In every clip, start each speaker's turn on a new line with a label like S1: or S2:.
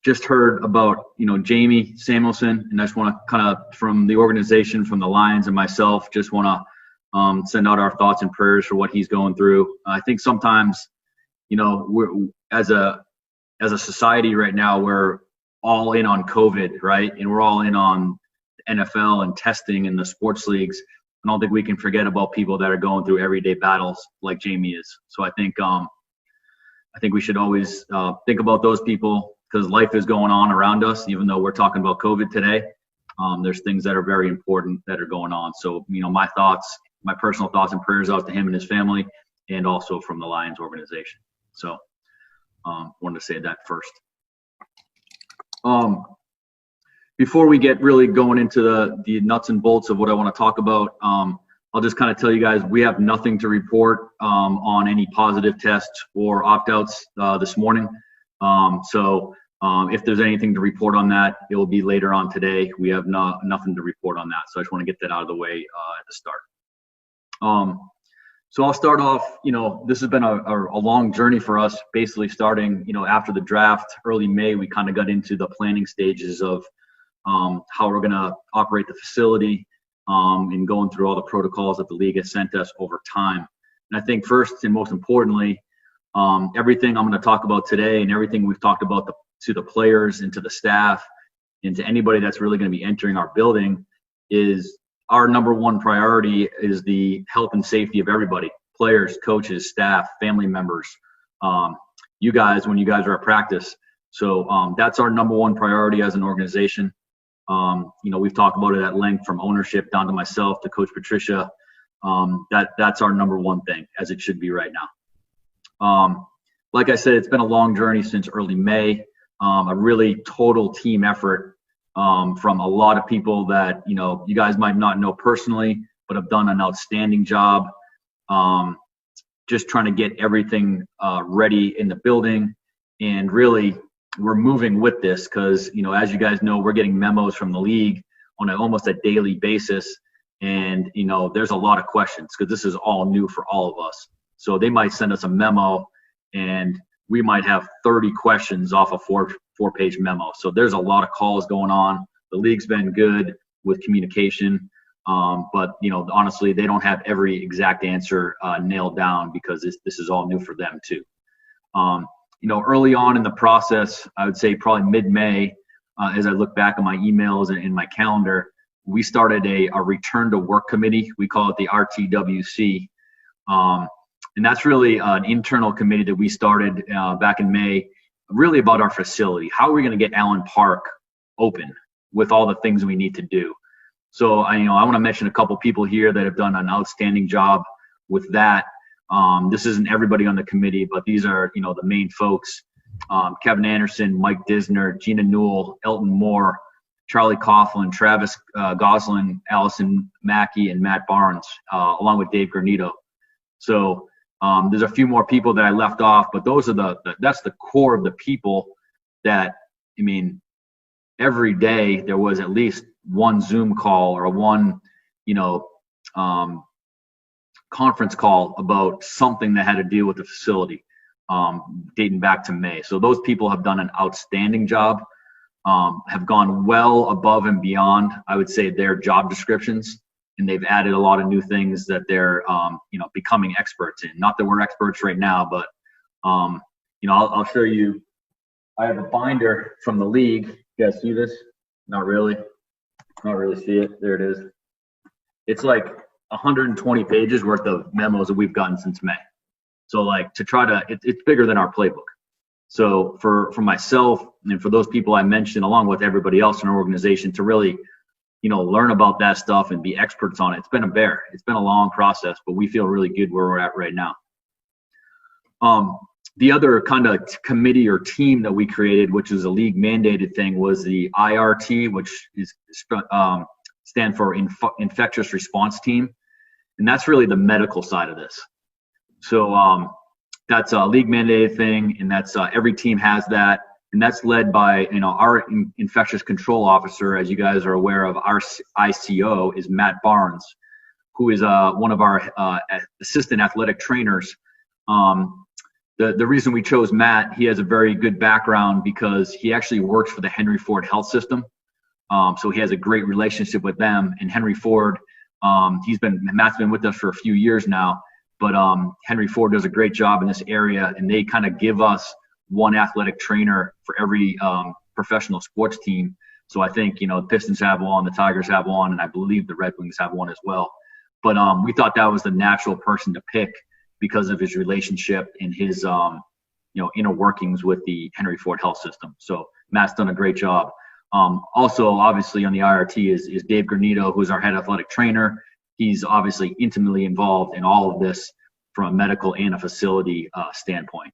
S1: just heard about, Jamie Samuelson, and I just want to kind of, from the organization, from the Lions and myself, just want to send out our thoughts and prayers for what he's going through. I think sometimes, we're as a society right now, we're all in on COVID, right? And we're all in on NFL and testing and the sports leagues. I don't think we can forget about people that are going through everyday battles like Jamie is. So I think we should always think about those people, because life is going on around us. Even though we're talking about COVID today, there's things that are very important that are going on. So, my personal thoughts and prayers out to him and his family, and also from the Lions organization. So wanted to say that first. Before we get really going into the nuts and bolts of what I want to talk about, I'll just kind of tell you guys, we have nothing to report on any positive tests or opt-outs this morning. So if there's anything to report on that, it will be later on today. We have nothing to report on that. So I just want to get that out of the way at the start. So I'll start off, this has been a long journey for us, basically starting, after the draft, early May, we kind of got into the planning stages of how we're going to operate the facility and going through all the protocols that the league has sent us over time. And I think first and most importantly, everything I'm going to talk about today and everything we've talked about to the players and to the staff and to anybody that's really going to be entering our building is our number one priority is the health and safety of everybody, players, coaches, staff, family members, you guys, when you guys are at practice. So that's our number one priority as an organization. We've talked about it at length, from ownership down to myself to Coach Patricia. That's our number one thing, as it should be right now. Like I said, it's been a long journey since early May, a really total team effort from a lot of people that, you guys might not know personally, but have done an outstanding job just trying to get everything ready in the building. And really, we're moving with this because, as you guys know, we're getting memos from the league on almost a daily basis. And, there's a lot of questions because this is all new for all of us. So they might send us a memo and we might have 30 questions off a four-page memo. So there's a lot of calls going on. The league's been good with communication. But, honestly, they don't have every exact answer nailed down because this is all new for them too. Early on in the process, I would say probably mid-May, as I look back on my emails and in my calendar, we started a return to work committee. We call it the RTWC. And that's really an internal committee that we started back in May, really about our facility. How are we going to get Allen Park open with all the things we need to do? So I want to mention a couple people here that have done an outstanding job with that. This isn't everybody on the committee, but these are, the main folks. Kevin Anderson, Mike Disner, Gina Newell, Elton Moore, Charlie Coughlin, Travis Goslin, Allison Mackey, and Matt Barnes, along with Dave Granito. So there's a few more people that I left off, but those are that's the core of the people that, every day there was at least one Zoom call or one, conference call about something that had to deal with the facility, dating back to May. So those people have done an outstanding job, have gone well above and beyond, I would say, their job descriptions. And they've added a lot of new things that they're, becoming experts in. Not that we're experts right now, but, I'll show you. I have a binder from the league. You guys see this? Not really. Not really see it. There it is. It's like 120 pages worth of memos that we've gotten since May. So it's bigger than our playbook. So for myself and for those people I mentioned, along with everybody else in our organization, to really learn about that stuff and be experts on it. It's been a bear. It's been a long process, but we feel really good where we're at right now. The other kind of committee or team that we created, which is a league mandated thing, was the IRT, which is stand for infectious response team. And that's really the medical side of this. So that's a league mandated thing. And that's every team has that. And that's led by, our infectious control officer, as you guys are aware of. Our ICO is Matt Barnes, who is one of our assistant athletic trainers. The reason we chose Matt, he has a very good background because he actually works for the Henry Ford Health System. So he has a great relationship with them. And Henry Ford, Matt's been with us for a few years now, but Henry Ford does a great job in this area, and they kind of give us one athletic trainer for every professional sports team. So I think, the Pistons have one, the Tigers have one, and I believe the Red Wings have one as well. But we thought that was the natural person to pick because of his relationship and his, inner workings with the Henry Ford Health System. So Matt's done a great job. Also, obviously, on the IRT is Dave Granito, who's our head athletic trainer. He's obviously intimately involved in all of this from a medical and a facility standpoint.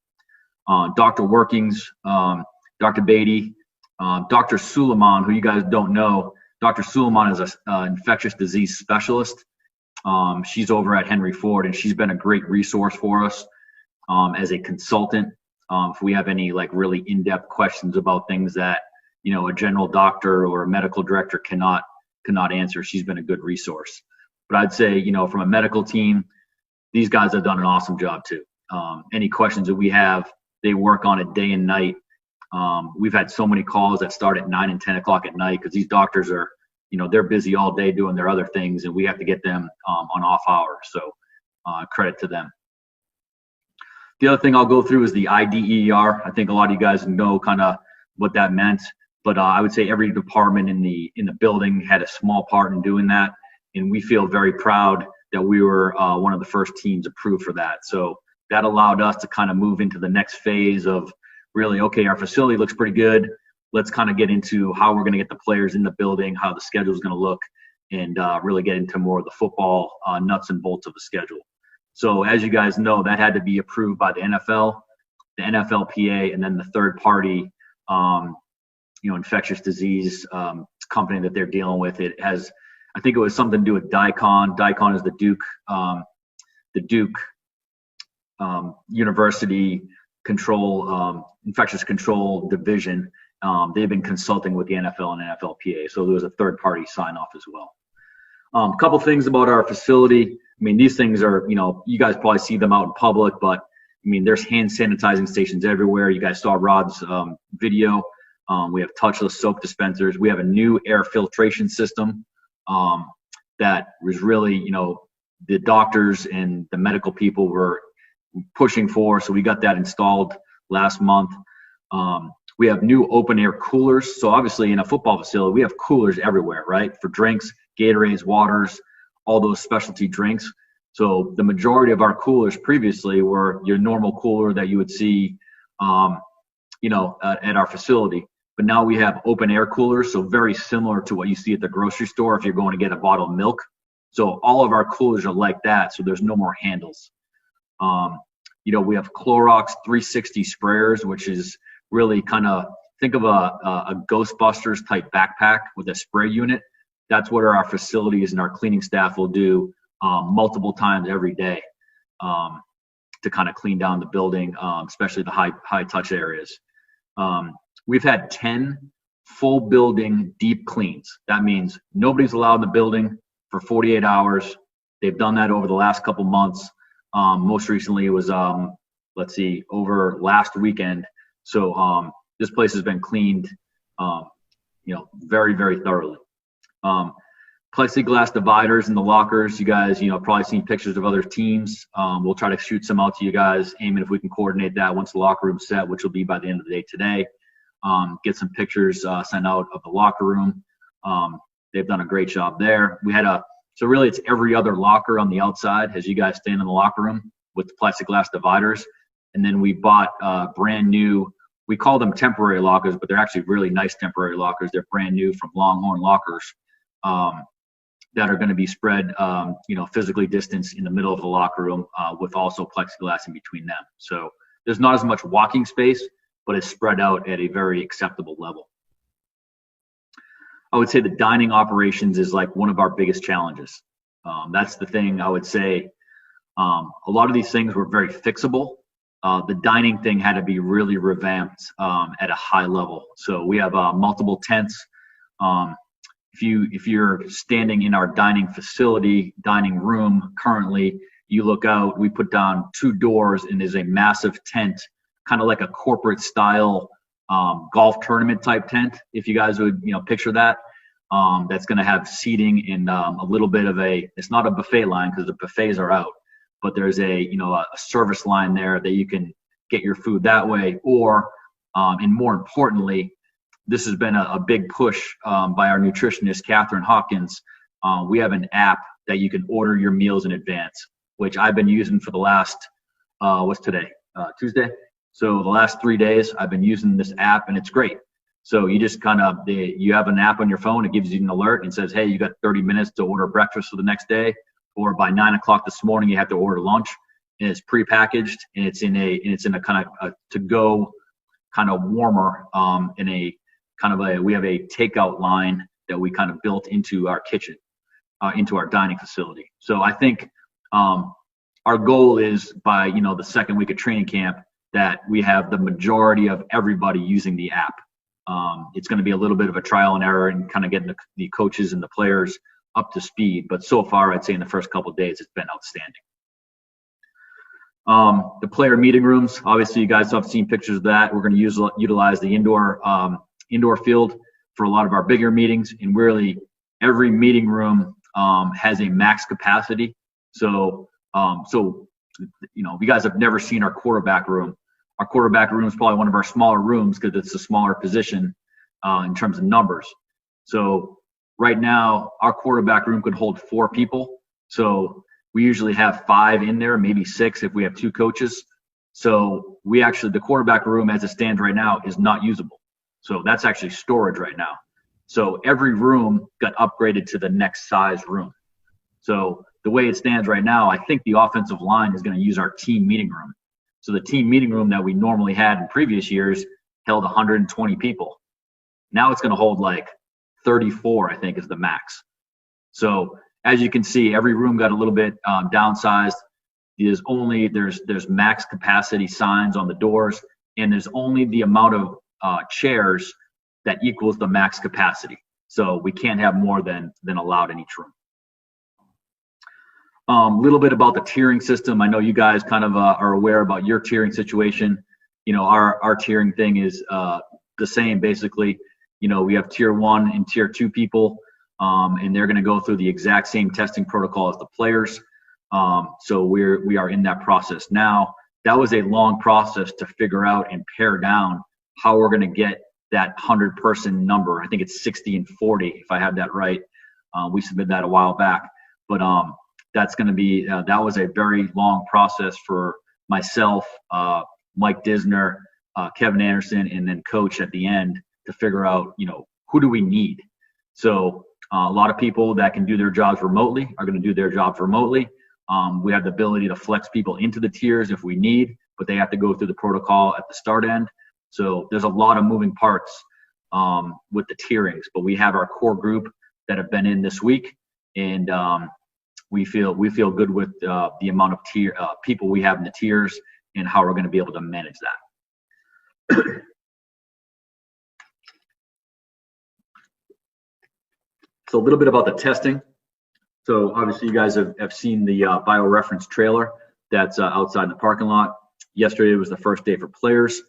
S1: Dr. Workings, Dr. Beatty, Dr. Suleiman, who you guys don't know. Dr. Suleiman is an infectious disease specialist. She's over at Henry Ford, and she's been a great resource for us as a consultant. If we have any really in-depth questions about things that a general doctor or a medical director cannot answer, she's been a good resource. But I'd say from a medical team, these guys have done an awesome job too. Any questions that we have, they work on it day and night. We've had so many calls that start at 9 and 10 o'clock at night because these doctors are, they're busy all day doing their other things, and we have to get them on off hours. So credit to them. The other thing I'll go through is the IDER. I think a lot of you guys know kind of what that meant, but I would say every department in the building had a small part in doing that, and we feel very proud that we were one of the first teams approved for that. So that allowed us to kind of move into the next phase of really, okay, our facility looks pretty good. Let's kind of get into how we're going to get the players in the building, how the schedule is going to look, and really get into more of the football nuts and bolts of the schedule. So as you guys know, that had to be approved by the NFL, the NFLPA, and then the third party, infectious disease company that they're dealing with. It has, I think it was something to do with DICON. DICON is the Duke University Control, Infectious Control Division. They've been consulting with the NFL and NFLPA, so there was a third party sign off as well. A couple things about our facility. I mean, these things are, you guys probably see them out in public, but I mean, there's hand sanitizing stations everywhere. You guys saw Rod's video. We have touchless soap dispensers. We have a new air filtration system that was really, the doctors and the medical people were pushing for. So we got that installed last month. We have new open air coolers. So obviously in a football facility, we have coolers everywhere, right? For drinks, Gatorades, waters, all those specialty drinks. So the majority of our coolers previously were your normal cooler that you would see, at our facility. But now we have open air coolers, so very similar to what you see at the grocery store if you're going to get a bottle of milk. So all of our coolers are like that, so there's no more handles. We have Clorox 360 sprayers, which is really kind of, think of a Ghostbusters type backpack with a spray unit. That's what our facilities and our cleaning staff will do multiple times every day to kind of clean down the building, especially the high touch areas. We've had 10 full building deep cleans. That means nobody's allowed in the building for 48 hours. They've done that over the last couple months. Most recently it was, over last weekend. So this place has been cleaned, very, very thoroughly. Plexiglass dividers in the lockers. You guys, probably seen pictures of other teams. We'll try to shoot some out to you guys. Aiming if we can coordinate that once the locker room's set, which will be by the end of the day today. Get some pictures sent out of the locker room. They've done a great job there. So really it's every other locker on the outside as you guys stand in the locker room with the plexiglass dividers. And then we bought brand new, we call them temporary lockers, but they're actually really nice temporary lockers. They're brand new from Longhorn Lockers that are going to be spread, physically distanced in the middle of the locker room with also plexiglass in between them. So there's not as much walking space, but it's spread out at a very acceptable level. I would say the dining operations is like one of our biggest challenges. That's the thing I would say. A lot of these things were very fixable. The dining thing had to be really revamped at a high level. So we have multiple tents. If you're standing in our dining facility, dining room currently, you look out, we put down 2 doors, and there's a massive tent, kind of like a corporate style golf tournament type tent, if you guys would, picture that. That's going to have seating and a little bit of it's not a buffet line because the buffets are out, but there's a service line there that you can get your food that way. Or, and more importantly, this has been a big push by our nutritionist, Catherine Hawkins. We have an app that you can order your meals in advance, which I've been using for the last, what's today? Tuesday. So the last 3 days I've been using this app, and it's great. So you just you have an app on your phone, it gives you an alert and says, hey, you got 30 minutes to order breakfast for the next day, or by 9 o'clock this morning you have to order lunch, and it's prepackaged, and it's in a kind of a to-go kind of warmer, we have a takeout line that we kind of built into our kitchen, into our dining facility. So I think our goal is by the second week of training camp that we have the majority of everybody using the app. It's going to be a little bit of a trial and error and kind of getting the coaches and the players up to speed. But so far, I'd say in the first couple of days, it's been outstanding. The player meeting rooms, obviously you guys have seen pictures of that. We're going to utilize the indoor field for a lot of our bigger meetings, and really every meeting room has a max capacity. So if you guys have never seen our quarterback room, our quarterback room is probably one of our smaller rooms because it's a smaller position in terms of numbers. So right now, our quarterback room could hold 4 people. So we usually have 5 in there, maybe 6 if we have 2 coaches. So the quarterback room as it stands right now is not usable. So that's actually storage right now. So every room got upgraded to the next size room. So the way it stands right now, I think the offensive line is going to use our team meeting room. So the team meeting room that we normally had in previous years held 120 people. Now it's going to hold like 34, I think is the max. So as you can see, every room got a little bit downsized. There's max capacity signs on the doors, and there's only the amount of chairs that equals the max capacity. So we can't have more than allowed in each room. A little bit about the tiering system. I know you guys kind of are aware about your tiering situation. Our tiering thing is the same basically. We have tier 1 and tier 2 people, and they're going to go through the exact same testing protocol as the players. So we are in that process now. That was a long process to figure out and pare down how we're going to get that 100-person number. I think it's 60 and 40, if I have that right. We submitted that a while back, but that's going to be that was a very long process for myself, Mike Disner, Kevin Anderson, and then coach at the end to figure out, who do we need? So a lot of people that can do their jobs remotely are going to do their jobs remotely. We have the ability to flex people into the tiers if we need, but they have to go through the protocol at the start end. So there's a lot of moving parts with the tierings, but we have our core group that have been in this week, and we feel good with the amount of people we have in the tiers and how we're going to be able to manage that. So a little bit about the testing. So obviously you guys have seen the BioReference trailer that's outside in the parking lot. Yesterday was the first day for players.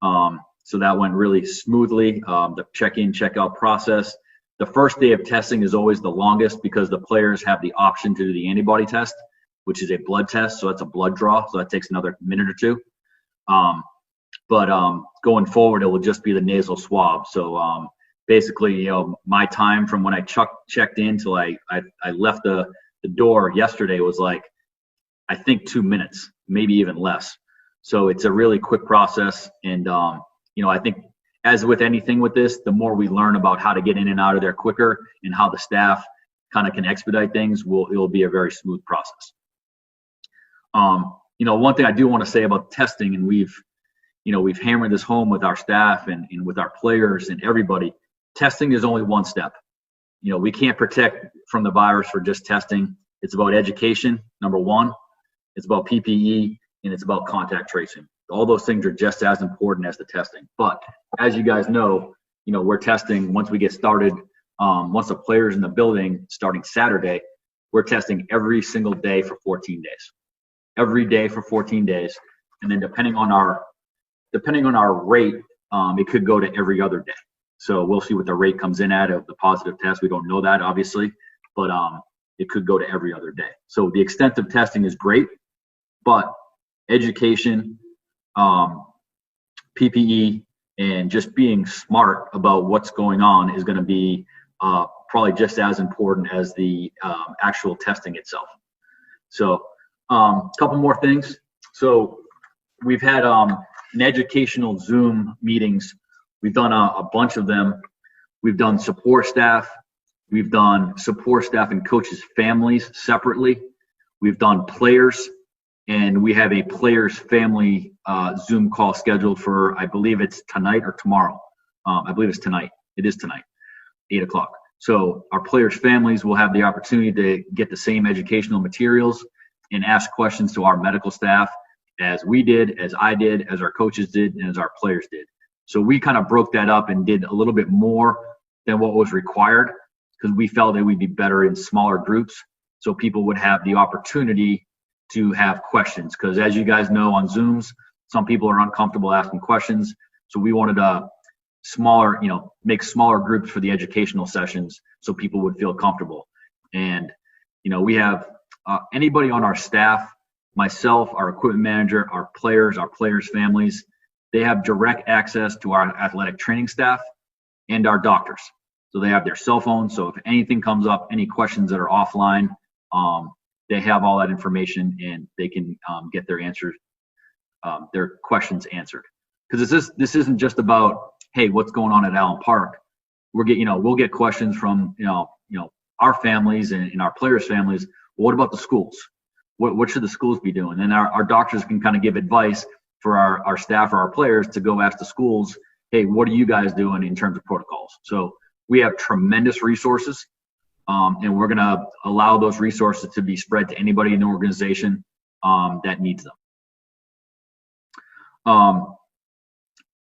S1: So that went really smoothly, the check-in, check-out process. The first day of testing is always the longest because the players have the option to do the antibody test, which is a blood test. So that's a blood draw. So that takes another minute or 2. But going forward, it will just be the nasal swab. So basically, my time from when I checked in till I left the door yesterday was like, I think 2 minutes, maybe even less. So it's a really quick process. And, I think as with anything with this, the more we learn about how to get in and out of there quicker and how the staff kind of can expedite things, it'll be a very smooth process. One thing I do want to say about testing, and we've hammered this home with our staff and with our players and everybody, testing is only one step. We can't protect from the virus for just testing. It's about education, number 1. It's about PPE, and it's about contact tracing. All those things are just as important as the testing. But as you guys know, we're testing once we get started. Once the players in the building starting Saturday, we're testing every single day for 14 days. every day for 14 days. And then depending on our rate, it could go to every other day. So we'll see what the rate comes in at of the positive test. We don't know that, obviously, but it could go to every other day. So the extent of testing is great, but education, PPE, and just being smart about what's going on is going to be probably just as important as the actual testing itself. So a couple more things. So we've had an educational Zoom meetings. We've done a bunch of them. We've done support staff. We've done support staff and coaches' families separately. We've done players, and we have a players' family Zoom call scheduled for, I believe it's tonight or tomorrow. I believe it's tonight. It is tonight, 8 o'clock. So our players' families will have the opportunity to get the same educational materials and ask questions to our medical staff as we did, as I did, as our coaches did, and as our players did. So we kind of broke that up and did a little bit more than what was required because we felt that we'd be better in smaller groups so people would have the opportunity to have questions. Because as you guys know on Zooms, some people are uncomfortable asking questions. So we wanted to make smaller groups for the educational sessions so people would feel comfortable. And, we have anybody on our staff, myself, our equipment manager, our players' families, they have direct access to our athletic training staff and our doctors. So they have their cell phones. So if anything comes up, any questions that are offline, they have all that information and they can get their answers, their questions answered. Because this isn't just about, hey, what's going on at Allen Park? We'll get questions from our families and our players' families. What about the schools? What should the schools be doing? And our doctors can kind of give advice for our staff or our players to go ask the schools, hey, what are you guys doing in terms of protocols? So we have tremendous resources, and we're going to allow those resources to be spread to anybody in the organization that needs them.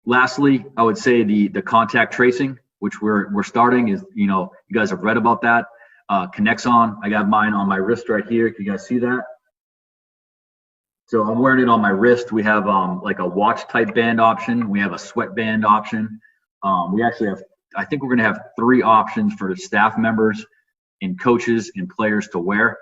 S1: Lastly, I would say the contact tracing, which we're starting, is you guys have read about that. Connexon, I got mine on my wrist right here. Can you guys see that? So I'm wearing it on my wrist. We have like a watch type band option. We have a sweatband option. We actually have, I think we're going to have 3 options for staff members and coaches and players to wear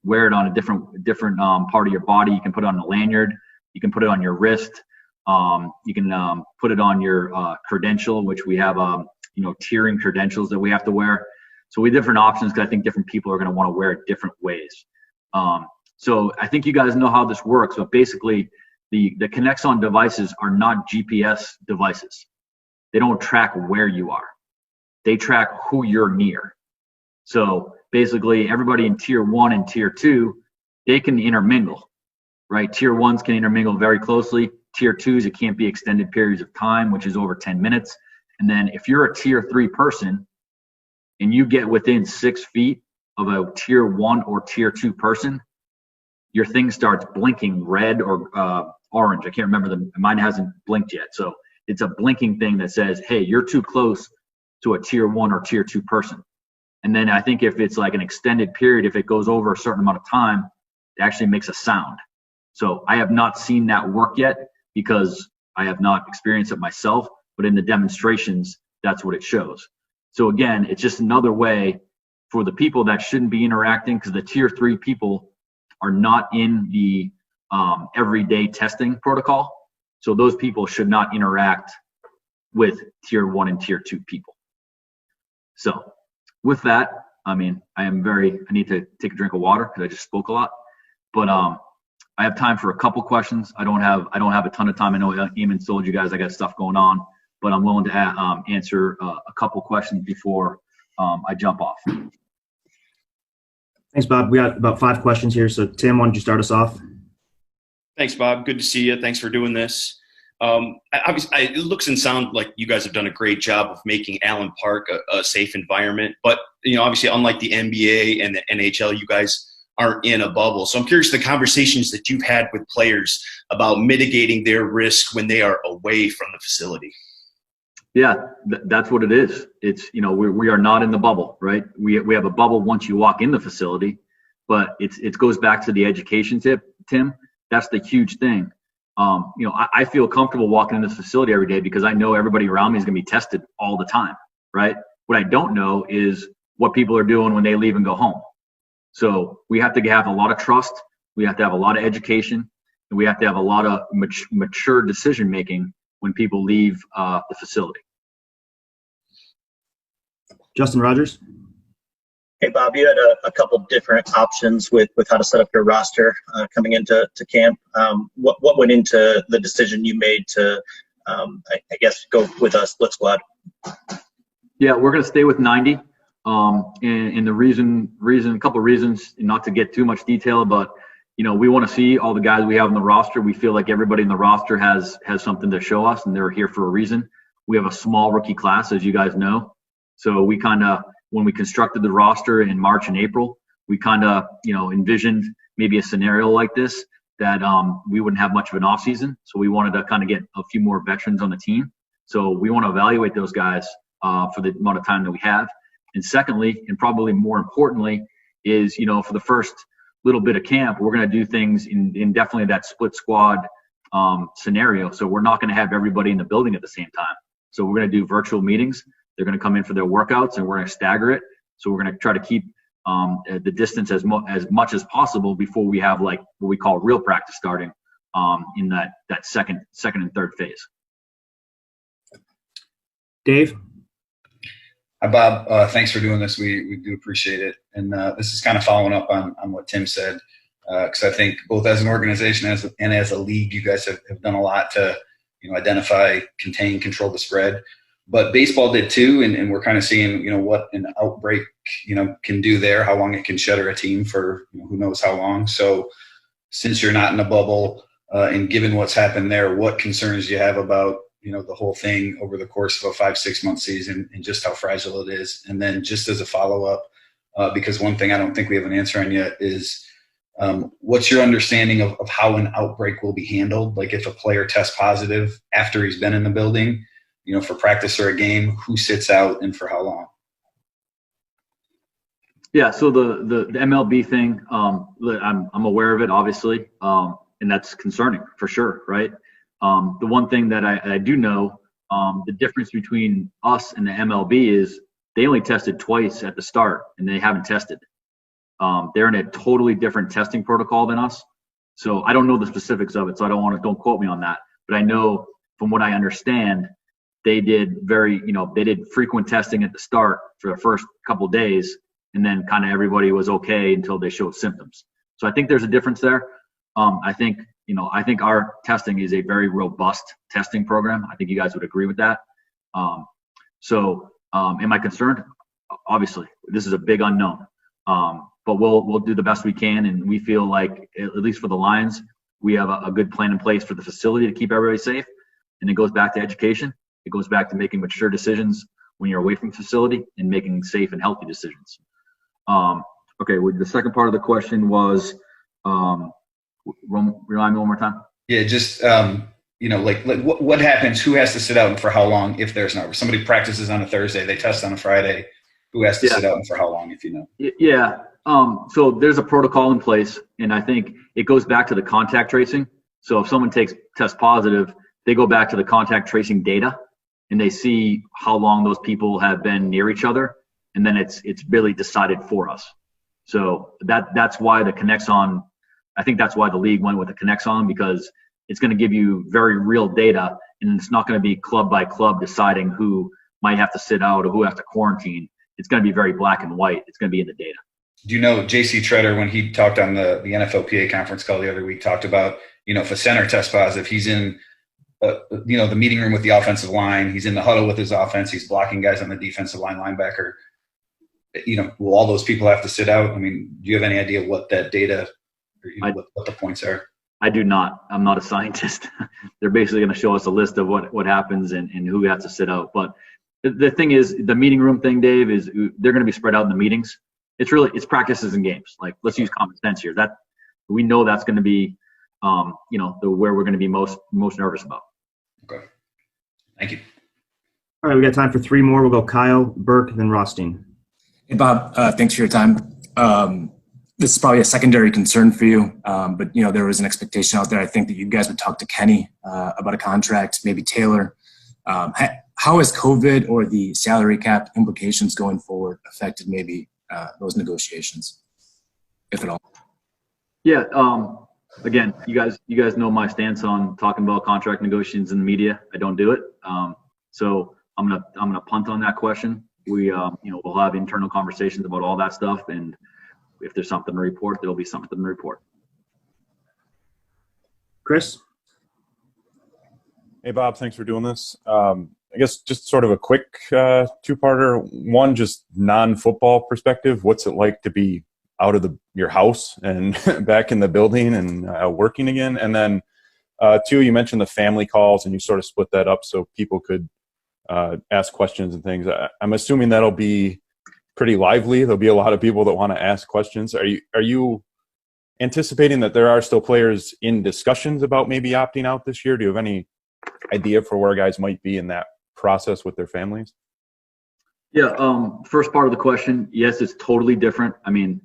S1: it on a different part of your body. You can put it on a lanyard. You can put it on your wrist. You can put it on your credential, which we have tiering credentials that we have to wear. So we have different options because I think different people are going to want to wear it different ways. So I think you guys know how this works, but basically the Connexon devices are not GPS devices. They don't track where you are. They track who you're near. So basically everybody in tier 1 and tier 2, they can intermingle, right? Tier 1s can intermingle very closely. Tier 2s, it can't be extended periods of time, which is over 10 minutes. And then if you're a tier 3 person and you get within 6 feet of a tier 1 or tier 2 person, your thing starts blinking red or orange. I can't remember mine hasn't blinked yet. So it's a blinking thing that says, hey, you're too close to a tier 1 or tier 2 person. And then I think if it's like an extended period, if it goes over a certain amount of time, it actually makes a sound. So I have not seen that work yet because I have not experienced it myself, but in the demonstrations, that's what it shows. So again, it's just another way for the people that shouldn't be interacting, because the tier 3 people are not in the everyday testing protocol. So those people should not interact with tier 1 and tier 2 people. So with that, I need to take a drink of water because I just spoke a lot, but I have time for a couple questions. I don't have a ton of time. I know Eamon told you guys I got stuff going on, but I'm willing to answer a couple questions before I jump off.
S2: Thanks, Bob. We got about 5 questions here. So Tim, why don't you start us off?
S3: Thanks, Bob. Good to see you. Thanks for doing this. Obviously, it looks and sounds like you guys have done a great job of making Allen Park a safe environment. But, obviously, unlike the NBA and the NHL, you guys aren't in a bubble. So I'm curious the conversations that you've had with players about mitigating their risk when they are away from the facility.
S1: Yeah, that's what it is. It's, we are not in the bubble, right? We have a bubble once you walk in the facility, but it goes back to the education tip, Tim. That's the huge thing. I feel comfortable walking into this facility every day because I know everybody around me is going to be tested all the time, right? What I don't know is what people are doing when they leave and go home. So we have to have a lot of trust. We have to have a lot of education, and we have to have a lot of mature decision making when people leave the facility.
S2: Justin Rogers.
S4: Hey, Bob, you had a couple different options with how to set up your roster coming into camp. What went into the decision you made to, I guess, go with a split squad?
S1: Yeah, we're going to stay with 90. And the reason, a couple of reasons, not to get too much detail, but, we want to see all the guys we have on the roster. We feel like everybody in the roster has something to show us, and they're here for a reason. We have a small rookie class, as you guys know. So we kind of, when we constructed the roster in March and April, we kind of, envisioned maybe a scenario like this that we wouldn't have much of an off season. So we wanted to kind of get a few more veterans on the team. So we want to evaluate those guys for the amount of time that we have. And secondly, and probably more importantly, is, for the first little bit of camp, we're going to do things in definitely that split squad scenario. So we're not going to have everybody in the building at the same time. So we're going to do virtual meetings. They're going to come in for their workouts, and we're going to stagger it. So we're going to try to keep the distance as much as possible before we have like what we call real practice starting in that second and third phase.
S2: Dave.
S5: Hi, Bob. Thanks for doing this. We do appreciate it. And this is kind of following up on what Tim said, because I think both as an organization and as a league, you guys have done a lot to identify, contain, control the spread. But baseball did too, and we're kind of seeing, what an outbreak, can do there, how long it can shutter a team for who knows how long. So since you're not in a bubble, and given what's happened there, what concerns do you have about, the whole thing over the course of a 5-6 month season and just how fragile it is? And then just as a follow-up, because one thing I don't think we have an answer on yet is what's your understanding of how an outbreak will be handled? Like if a player tests positive after he's been in the building, for practice or a game, who sits out and for how long?
S1: Yeah, so the MLB thing, I'm aware of it, obviously, and that's concerning for sure, right? The one thing that I do know, the difference between us and the MLB is they only tested twice at the start, and they haven't tested. They're in a totally different testing protocol than us. So I don't know the specifics of it, so don't quote me on that. But I know from what I understand, they did they did frequent testing at the start for the first couple of days, and then kind of everybody was okay until they showed symptoms. So I think there's a difference there. I think our testing is a very robust testing program. I think you guys would agree with that. Am I concerned? Obviously, this is a big unknown. But we'll do the best we can, and we feel like, at least for the Lions, we have a good plan in place for the facility to keep everybody safe. And it goes back to education. It goes back to making mature decisions when you're away from the facility and making safe and healthy decisions. Okay, the second part of the question was, remind me one more time.
S5: Yeah, just like what happens? Who has to sit out and for how long? If there's not, somebody practices on a Thursday, they test on a Friday. Who has to sit out and for how long? If you know.
S1: Yeah. So there's a protocol in place, and I think it goes back to the contact tracing. So if someone tests positive, they go back to the contact tracing data, and they see how long those people have been near each other, and then it's really decided for us. So that's why the Connexon, I think that's why the league went with the Connexon, because it's going to give you very real data, and it's not going to be club by club deciding who might have to sit out or who has to quarantine. It's going to be very black and white. It's going to be in the data.
S5: Do you know J.C. Treader, when he talked on the NFLPA conference call the other week, talked about, if a center tests positive, he's in the meeting room with the offensive line. He's in the huddle with his offense. He's blocking guys on the defensive line, linebacker. Will all those people have to sit out? I mean, do you have any idea what that data, or what the points are? I do not. I'm not a scientist. They're basically going to show us a list of what happens and who has to sit out. But the thing is, the meeting room thing, Dave, is they're going to be spread out in the meetings. It's practices and games. Like, let's use common sense here. That we know that's going to be, where we're going to be most nervous about. Okay. Thank you.
S2: All right, we got time for three more. We'll go Kyle, Burke, then Rothstein.
S6: Hey, Bob, thanks for your time. this is probably a secondary concern for you, but there was an expectation out there. I think that you guys would talk to Kenny about a contract, maybe Taylor. How has COVID or the salary cap implications going forward affected maybe those negotiations, if at all?
S1: Yeah. Again, you guys know my stance on talking about contract negotiations in the media. I don't do it. So I'm gonna punt on that question. We'll have internal conversations about all that stuff, and if there's something to report, there'll be something to report.
S2: Chris?
S7: Hey, Bob, thanks for doing this. I guess just sort of a quick two-parter. One, just non-football perspective. What's it like to be out of your house and back in the building and working again? And then two, you mentioned the family calls, and you sort of split that up so people could ask questions and things. I'm assuming that'll be pretty lively. There'll be a lot of people that want to ask questions. Are you anticipating that there are still players in discussions about maybe opting out this year? Do you have any idea for where guys might be in that process with their families?
S1: Yeah. First part of the question, yes, it's totally different. I mean,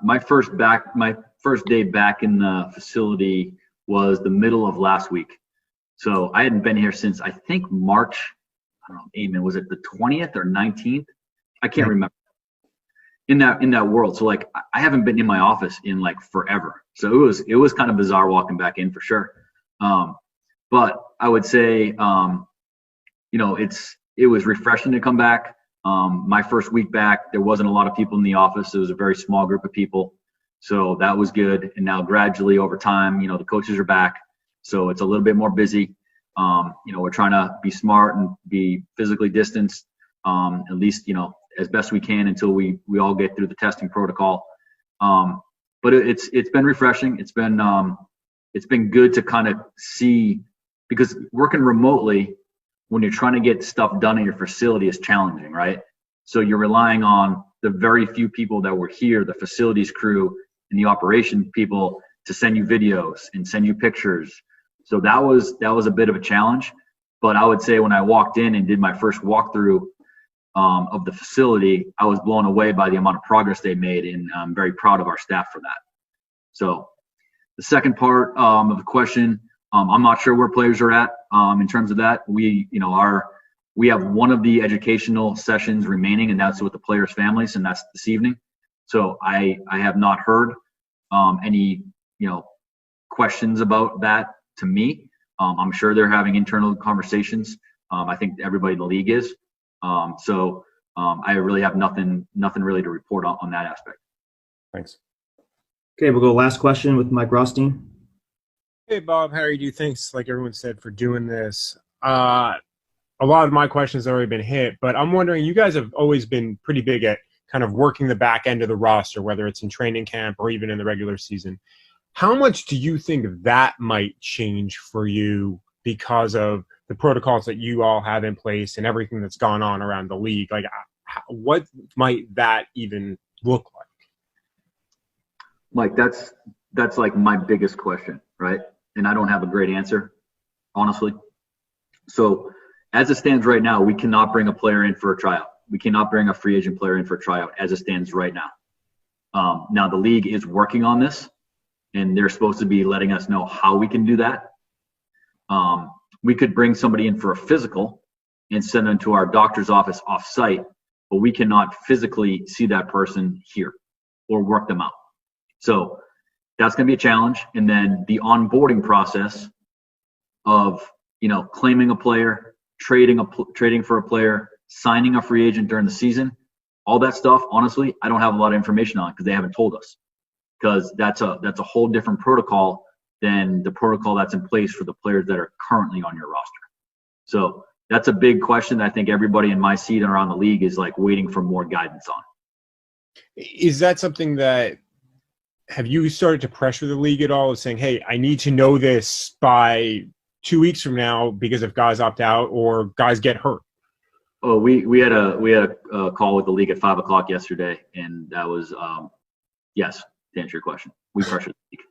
S1: my first day back in the facility was the middle of last week. So I hadn't been here since, I think, March. I don't know, Eamon, was it the 20th or 19th? I can't remember. In that world. So like, I haven't been in my office in like forever. So it was kind of bizarre walking back in for sure. But I would say, it was refreshing to come back. My first week back, there wasn't a lot of people in the office. It was a very small group of people. So that was good. And now gradually over time, the coaches are back. So it's a little bit more busy. We're trying to be smart and be physically distanced, at least, as best we can until we all get through the testing protocol. But it's been refreshing. It's been good to kind of see, because working remotely, when you're trying to get stuff done in your facility is challenging, right? So you're relying on the very few people that were here, the facilities crew and the operation people, to send you videos and send you pictures. So that was a bit of a challenge. But I would say when I walked in and did my first walkthrough of the facility, I was blown away by the amount of progress they made, and I'm very proud of our staff for that. So the second part of the question, I'm not sure where players are at in terms of that. We have one of the educational sessions remaining, and that's with the players' families, and that's this evening. So I have not heard any questions about that to me. I'm sure they're having internal conversations. I think everybody in the league is. I really have nothing really to report on that aspect.
S7: Thanks.
S2: Okay, we'll go last question with Mike Rothstein.
S8: Hey, Bob, how are you? Thanks, like everyone said, for doing this. A lot of my questions have already been hit, but I'm wondering, you guys have always been pretty big at kind of working the back end of the roster, whether it's in training camp or even in the regular season. How much do you think that might change for you because of the protocols that you all have in place and everything that's gone on around the league? Like, what might that even look like?
S1: Mike, that's like my biggest question, right? And I don't have a great answer, honestly. So as it stands right now, we cannot bring a player in for a tryout. We cannot bring a free agent player in for a tryout as it stands right now. Now the league is working on this, and they're supposed to be letting us know how we can do that. We could bring somebody in for a physical and send them to our doctor's office off-site, but we cannot physically see that person here or work them out. So that's going to be a challenge. And then the onboarding process of, claiming a player, trading for a player, signing a free agent during the season, all that stuff, honestly, I don't have a lot of information on because they haven't told us, because that's a whole different protocol than the protocol that's in place for the players that are currently on your roster. So that's a big question that I think everybody in my seat and around the league is like waiting for more guidance on.
S8: Is that something that, have you started to pressure the league at all, saying, hey, I need to know this by 2 weeks from now because if guys opt out or guys get hurt?
S1: Oh, we had a call with the league at 5:00 yesterday, and that was yes, to answer your question. We pressured the league.